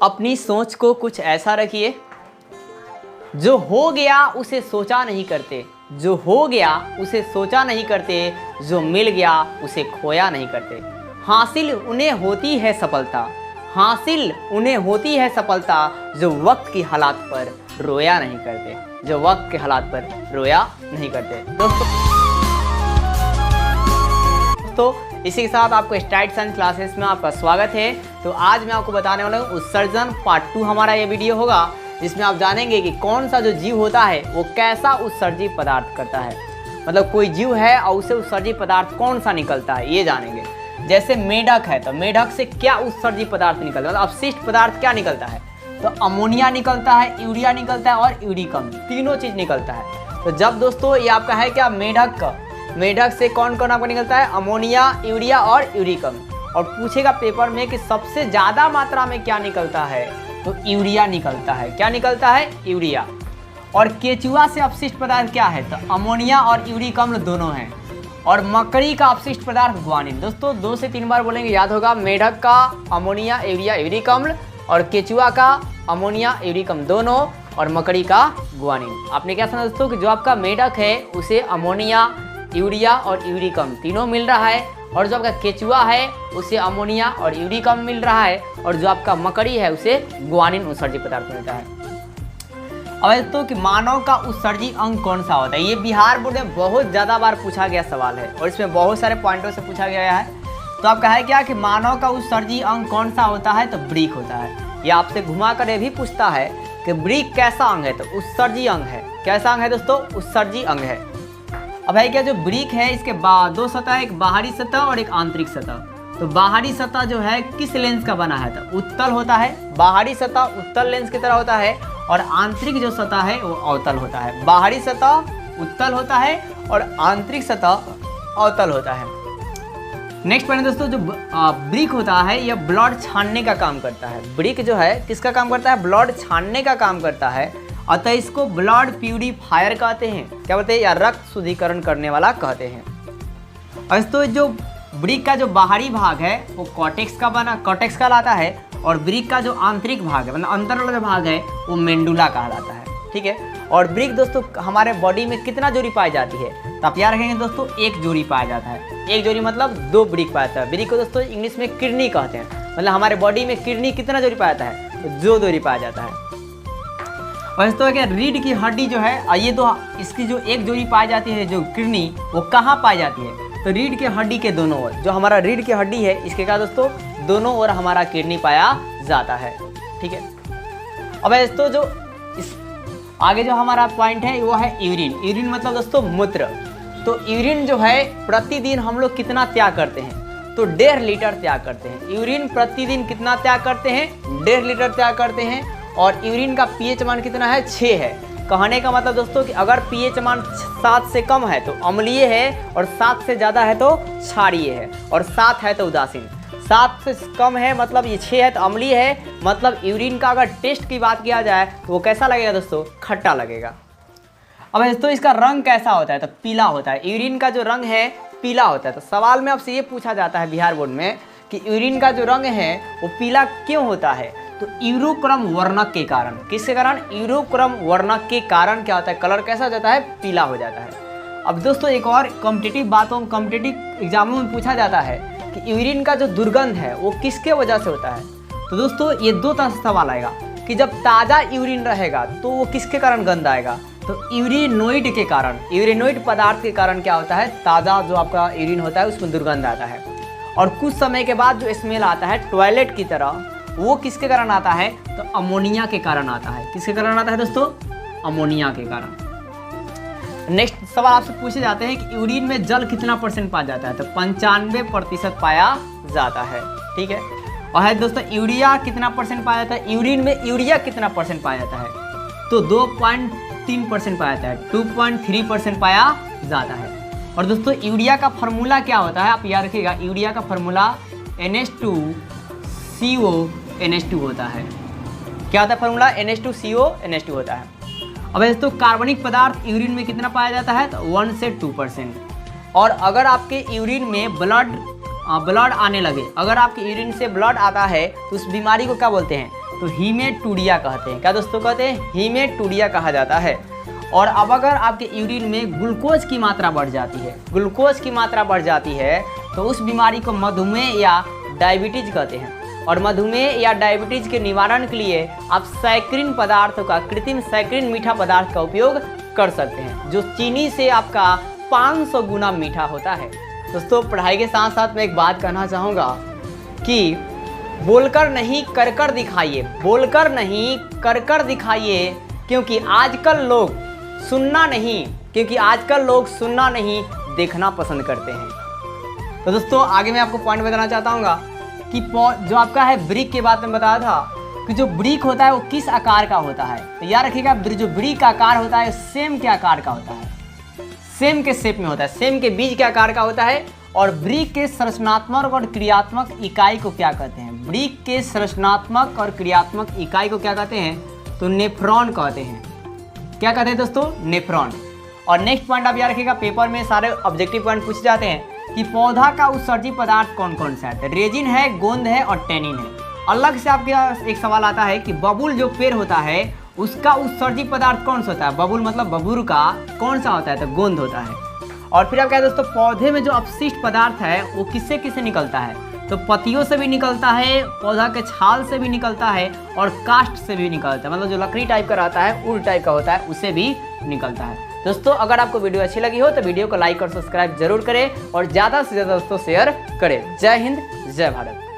अपनी सोच को कुछ ऐसा रखिए, जो हो गया उसे सोचा नहीं करते, जो हो गया उसे सोचा नहीं करते, जो मिल गया उसे खोया नहीं करते। हासिल उन्हें होती है सफलता, हासिल उन्हें होती है सफलता, जो वक्त की हालात पर रोया नहीं करते, जो वक्त के हालात पर रोया नहीं करते। दोस्तों इसी के साथ आपको स्टार्ट साइंस क्लासेस में आपका स्वागत है। तो आज मैं आपको बताने वाला हूँ उत्सर्जन पार्ट 2 हमारा ये वीडियो होगा, जिसमें आप जानेंगे कि कौन सा जो जीव होता है वो कैसा उत्सर्जी पदार्थ करता है। मतलब कोई जीव है और उसे उत्सर्जी पदार्थ कौन सा निकलता है ये जानेंगे। जैसे मेढक है तो मेढक से क्या उत्सर्जी पदार्थ निकलता है, मतलब अपशिष्ट पदार्थ क्या निकलता है, तो अमोनिया निकलता है, यूरिया निकलता है और यूरिकम, तीनों चीज़ निकलता है। तो जब दोस्तों ये आपका है क्या मेढक से कौन कौन आपको निकलता है, अमोनिया, यूरिया और यूरिकम। और पूछेगा पेपर में कि सबसे ज़्यादा मात्रा में क्या निकलता है, तो यूरिया निकलता है। क्या निकलता है, यूरिया। और केचुआ से अपशिष्ट पदार्थ क्या है, तो अमोनिया और यूरिकम दोनों हैं। और मकड़ी का अपशिष्ट पदार्थ ग्वानिन। दोस्तों 2 से 3 बार बोलेंगे, याद होगा। मेढक का अमोनिया, यूरिया, यूरिकम, और केचुआ का अमोनिया, यूरिकम दोनों, और मकड़ी का ग्वानिन। आपने क्या समझा दोस्तों कि जो आपका मेढक है उसे अमोनिया, यूरिया और यूरिकम तीनों मिल रहा है, और जो आपका केचुआ है उसे अमोनिया और यूरिकम मिल रहा है, और जो आपका मकड़ी है उसे ग्वानिन उत्सर्जी पदार्थ मिलता है। अब दोस्तों कि मानव का उत्सर्जी अंग कौन सा होता है, ये बिहार बोर्ड में बहुत ज़्यादा बार पूछा गया सवाल है और इसमें बहुत सारे पॉइंटों से पूछा गया है। तो आपका है क्या कि मानव का उत्सर्जी अंग कौन सा होता है, तो ब्रीक होता है। ये आपसे घुमा कर ये भी पूछता है कि ब्रीक कैसा अंग है, तो उत्सर्जी अंग है। कैसा अंग है दोस्तों, उत्सर्जी अंग है। अब है क्या, जो ब्रिक है इसके 2 सतह, एक बाहरी सतह और एक आंतरिक सतह। तो बाहरी सतह जो है किस लेंस का बना है, तो उत्तल होता है। बाहरी सतह उत्तल लेंस की तरह होता है, और आंतरिक जो सतह है वो अवतल होता है। बाहरी सतह उत्तल होता है और आंतरिक सतह अवतल होता है। नेक्स्ट पॉइंट दोस्तों, जो ब्रिक होता है यह ब्लड छानने का काम करता है। ब्रिक जो है किसका काम करता है, ब्लड छानने का काम करता है, अतः इसको ब्लड प्यूरिफायर कहते हैं। क्या बोलते हैं, या रक्त शुद्धिकरण करने वाला कहते हैं। दोस्तों जो ब्रिक का जो बाहरी भाग है वो कॉर्टेक्स कहलाता है, और ब्रिक का जो आंतरिक भाग है, मतलब अंदर वाला जो भाग है वो मेंडुला कहलाता है। ठीक है। और ब्रिक दोस्तों हमारे बॉडी में कितना जोड़ी पाई जाती है, तो आप याद रखेंगे दोस्तों 1 जोड़ी पाया जाता है। 1 जोड़ी मतलब 2 ब्रिक पाया जाता है। ब्रिक को दोस्तों इंग्लिश में किडनी कहते हैं, मतलब हमारे बॉडी में किडनी कितना जोड़ी पाया जाता है, तो 2 जोड़ी पाया जाता है। दोस्तों क्या रीढ़ की हड्डी जो है, ये तो इसकी जो 1 जोड़ी पाई जाती है जो किडनी, वो कहाँ पाई जाती है, तो रीढ़ की हड्डी के दोनों ओर। जो हमारा रीढ़ की हड्डी है इसके क्या दोस्तों दोनों ओर हमारा किडनी पाया जाता है। ठीक है। अब दोस्तों जो इस आगे जो हमारा पॉइंट है वो है यूरिन। यूरिन मतलब दोस्तों मूत्र। तो यूरिन जो है प्रतिदिन हम लोग कितना त्याग करते हैं, तो 1.5 लीटर त्याग करते हैं। यूरिन प्रतिदिन कितना त्याग करते हैं, 1.5 लीटर त्याग करते हैं। और यूरिन का पीएच मान कितना है, 6 है। कहने का मतलब दोस्तों कि अगर पीएच मान 7 से कम है तो अम्लीय है, और 7 से ज़्यादा है तो क्षारीय है, और 7 है तो उदासीन। 7 से कम है मतलब ये 6 है तो अम्लीय है। मतलब यूरिन का अगर टेस्ट की बात किया जाए तो वो कैसा लगेगा दोस्तों, खट्टा लगेगा। अब दोस्तों इसका रंग कैसा होता है, तो पीला होता है। यूरिन का जो रंग है पीला होता है। तो सवाल में आपसे ये पूछा जाता है बिहार बोर्ड में कि यूरिन का जो रंग है वो पीला क्यों होता है, तो यूरोक्रम वर्णक के कारण। किसके कारण, यूरोक्रम वर्णक के कारण क्या होता है, कलर कैसा हो जाता है, पीला हो जाता है। अब दोस्तों एक और कॉम्पिटिटिव एग्जामों में पूछा जाता है कि यूरिन का जो दुर्गंध है वो किसके वजह से होता है। तो दोस्तों ये 2 तरह से सवाल आएगा कि जब ताज़ा यूरिन रहेगा तो वो किसके कारण गंध आएगा, तो यूरिनोइड के कारण। यूरिनोइड पदार्थ के कारण क्या होता है, ताज़ा जो आपका यूरिन होता है उसमें दुर्गंध आता है। और कुछ समय के बाद जो स्मेल आता है टॉयलेट की तरह, वो किसके कारण आता है, तो अमोनिया के कारण आता है। किसके कारण आता है दोस्तों, अमोनिया के कारण। नेक्स्ट सवाल आपसे पूछे जाते हैं कि यूरिन में जल कितना % पाया जाता है, तो 95% पाया जाता है। ठीक है। और है दोस्तों यूरिया कितना % पाया जाता है, यूरिन में यूरिया कितना % पाया जाता है, तो 2.3% पाया जाता है, 2.3% पाया जाता है। और दोस्तों यूरिया का फार्मूला क्या होता है, आप याद रखिएगा। यूरिया का फार्मूला NH2CO NH2 होता है। क्या होता है फार्मूला, NH2CO NH2 होता है। अब दोस्तों कार्बनिक पदार्थ यूरिन में कितना पाया जाता है, तो 1 से 2%। और अगर आपके यूरिन में ब्लड आने लगे, अगर आपके यूरिन से ब्लड आता है तो उस बीमारी को क्या बोलते हैं, तो हीमेटूडिया कहते हैं। क्या दोस्तों कहते हैं? हीमेटूडिया कहा जाता है। और अब अगर आपके यूरिन में ग्लूकोज की मात्रा बढ़ जाती है, ग्लूकोज की मात्रा बढ़ जाती है, तो उस बीमारी को मधुमेह या डायबिटीज कहते हैं। और मधुमेह या डायबिटीज के निवारण के लिए आप सैकरीन पदार्थों का, कृत्रिम सैकरीन मीठा पदार्थ का उपयोग कर सकते हैं, जो चीनी से आपका 500 गुना मीठा होता है। दोस्तों पढ़ाई के साथ साथ मैं एक बात कहना चाहूँगा कि बोलकर नहीं कर कर दिखाइए, बोलकर नहीं कर कर दिखाइए, क्योंकि आजकल लोग सुनना नहीं देखना पसंद करते हैं। तो दोस्तों आगे मैं आपको पॉइंट बताना चाहता हूँ कि जो आपका है ब्रिक के बात में बताया था कि जो ब्रिक होता है वो किस आकार का होता है। तो याद रखिएगा, जो ब्रिक का आकार होता है सेम के आकार का होता है, सेम के शेप में होता है, सेम के बीज के आकार का होता है। और ब्रिक के संरचनात्मक और क्रियात्मक इकाई को क्या कहते हैं? ब्रिक के संरचनात्मक और क्रियात्मक इकाई को क्या कहते हैं? तो नेफ्रॉन कहते हैं। क्या कहते हैं दोस्तों? नेफ्रॉन। और नेक्स्ट पॉइंट आप याद रखिएगा, पेपर में सारे ऑब्जेक्टिव पॉइंट पूछे जाते हैं कि पौधा का उत्सर्जी पदार्थ कौन कौन सा है? रेजिन है, गोंद है और टैनिन है। अलग से आपके एक सवाल आता है कि बबूल जो पेड़ होता है उसका उत्सर्जी पदार्थ कौन सा होता है? बबूल मतलब बबूर का कौन सा होता है? तो गोंद होता है। और फिर आप क्या दोस्तों, पौधे में जो अपशिष्ट पदार्थ है वो किससे किससे निकलता है? तो पत्तियों से भी निकलता है, पौधा के छाल से भी निकलता है और काष्ठ से भी निकलता है, मतलब जो लकड़ी टाइप का रहता है, उल टाइप का होता है, उससे भी निकलता है। दोस्तों अगर आपको वीडियो अच्छी लगी हो तो वीडियो को लाइक और सब्सक्राइब जरूर करें और ज़्यादा से ज़्यादा दोस्तों शेयर करें। जय हिंद, जय भारत।